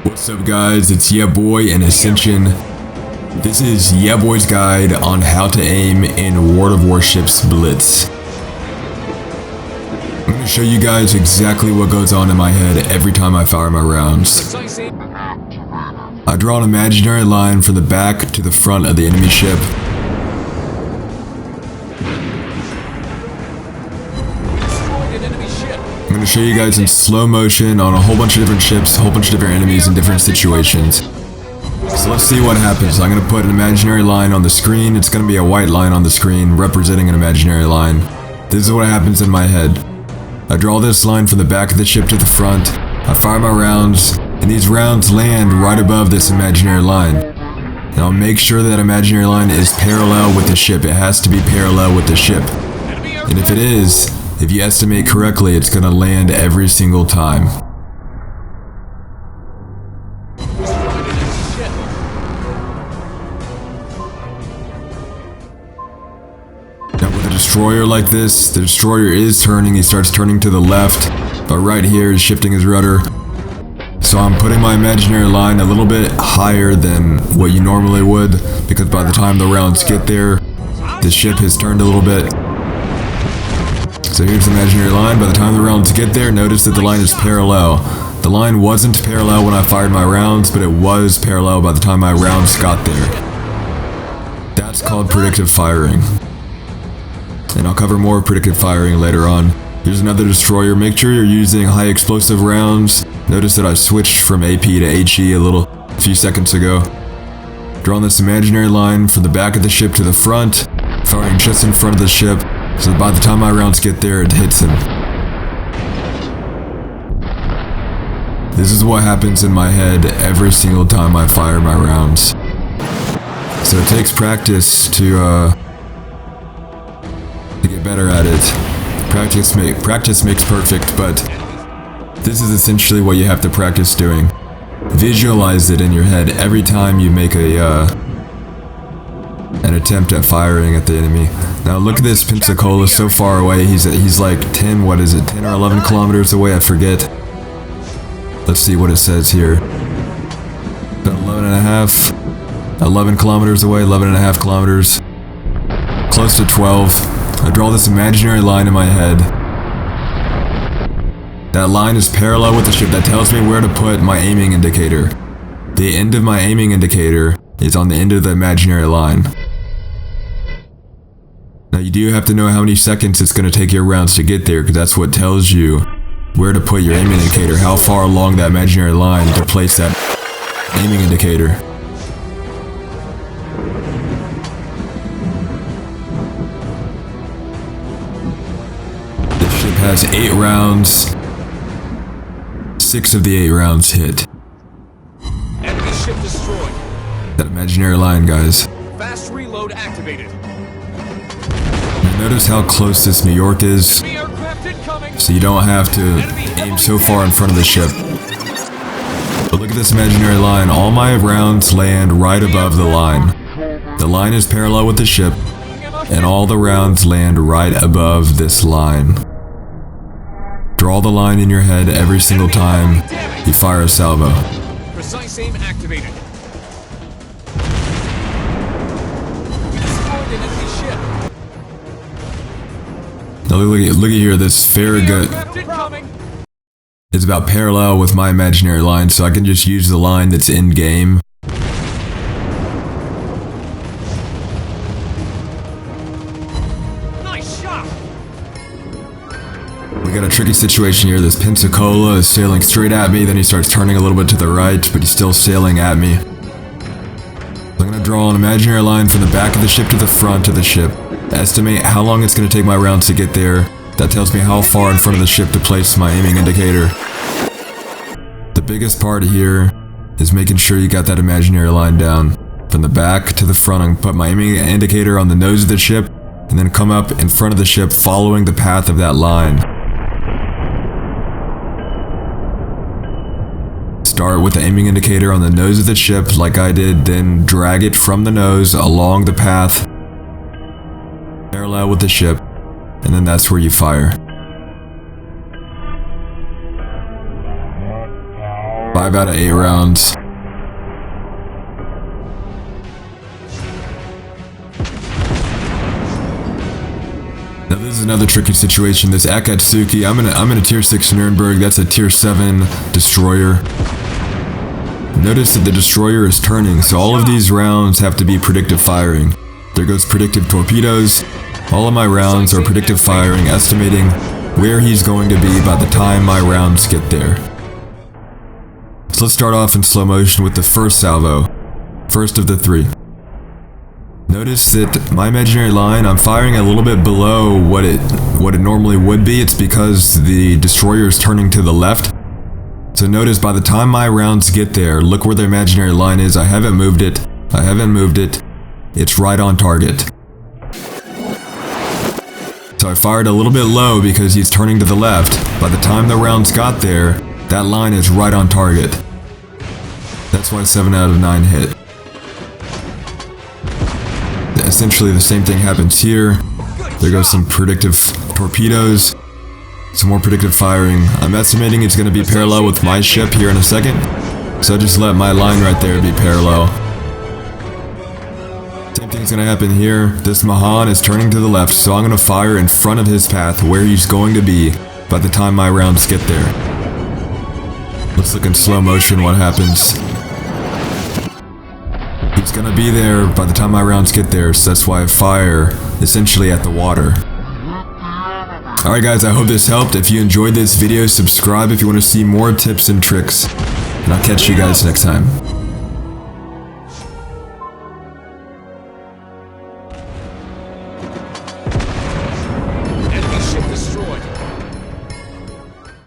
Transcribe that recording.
What's up guys, it's YeahBuoy and Ascension. This is YeahBuoy's guide on how to aim in World of Warships Blitz. I'm going to show you guys exactly what goes on in my head every time I fire my rounds. I draw an imaginary line from the back to the front of the enemy ship. I'm going to show you guys in slow motion on a whole bunch of different ships, a whole bunch of different enemies in different situations. So let's see what happens. I'm going to put an imaginary line on the screen. It's going to be a white line on the screen representing an imaginary line. This is what happens in my head. I draw this line from the back of the ship to the front. I fire my rounds, and these rounds land right above this imaginary line. Now make sure that imaginary line is parallel with the ship. It has to be parallel with the ship. And if it is, if you estimate correctly, it's going to land every single time. Now with a destroyer like this, the destroyer is turning. He starts turning to the left, but right here is shifting his rudder. So I'm putting my imaginary line a little bit higher than what you normally would, because by the time the rounds get there, the ship has turned a little bit. So here's the imaginary line. By the time the rounds get there, notice that the line is parallel. The line wasn't parallel when I fired my rounds, but it was parallel by the time my rounds got there. That's called predictive firing. And I'll cover more predictive firing later on. Here's another destroyer. Make sure you're using high explosive rounds. Notice that I switched from AP to HE a few seconds ago. Drawing this imaginary line from the back of the ship to the front, firing just in front of the ship. So by the time my rounds get there, it hits him. This is what happens in my head every single time I fire my rounds. So it takes practice to get better at it. Practice makes perfect, but this is essentially what you have to practice doing. Visualize it in your head every time you make an attempt at firing at the enemy. Now look at this Pensacola so far away. He's like 10 or 11 kilometers away, I forget. Let's see what it says here. About 11 kilometers away, 11.5 kilometers. Close to 12. I draw this imaginary line in my head. That line is parallel with the ship. That tells me where to put my aiming indicator. The end of my aiming indicator is on the end of the imaginary line. Now you do have to know how many seconds it's going to take your rounds to get there, because that's what tells you where to put your aiming indicator, how far along that imaginary line to place that aiming indicator. This ship has 8 rounds. 6 of the 8 rounds hit. Enemy ship destroyed. That imaginary line, guys. Fast reload activated. Notice how close this New York is, so you don't have to aim so far in front of the ship. But look at this imaginary line. All my rounds land right above the line. The line is parallel with the ship, and all the rounds land right above this line. Draw the line in your head every single time you fire a salvo. Precise aim activated. Now look at here, this Farragut is about parallel with my imaginary line, so I can just use the line that's in game. Nice shot. We got a tricky situation here. This Pensacola is sailing straight at me, then he starts turning a little bit to the right, but he's still sailing at me. So I'm going to draw an imaginary line from the back of the ship to the front of the ship. Estimate how long it's going to take my rounds to get there. That tells me how far in front of the ship to place my aiming indicator. The biggest part here is making sure you got that imaginary line down. From the back to the front, I'm going to put my aiming indicator on the nose of the ship, and then come up in front of the ship following the path of that line. Start with the aiming indicator on the nose of the ship like I did, then drag it from the nose along the path parallel with the ship, and then that's where you fire. 5 out of 8 rounds. Now this is another tricky situation. This Akatsuki, I'm in a tier 6 Nuremberg, that's a tier 7 destroyer. Notice that the destroyer is turning, so all of these rounds have to be predictive firing. There goes predictive torpedoes. All of my rounds are predictive firing, estimating where he's going to be by the time my rounds get there. So let's start off in slow motion with the first salvo. First of the 3. Notice that my imaginary line, I'm firing a little bit below what it normally would be. It's because the destroyer is turning to the left. So notice by the time my rounds get there, look where the imaginary line is. I haven't moved it. It's right on target. So I fired a little bit low because he's turning to the left. By the time the rounds got there, that line is right on target. That's why 7 out of 9 hit. Essentially the same thing happens here. There goes some predictive torpedoes. Some more predictive firing. I'm estimating it's going to be parallel with my ship here in a second. So I just let my line right there be parallel. Same thing's going to happen here. This Mahan is turning to the left, so I'm going to fire in front of his path where he's going to be by the time my rounds get there. Let's look in slow motion what happens. He's gonna be there by the time my rounds get there, so that's why I fire essentially at the water. Alright guys, I hope this helped. If you enjoyed this video, subscribe if you want to see more tips and tricks. And I'll catch you guys next time.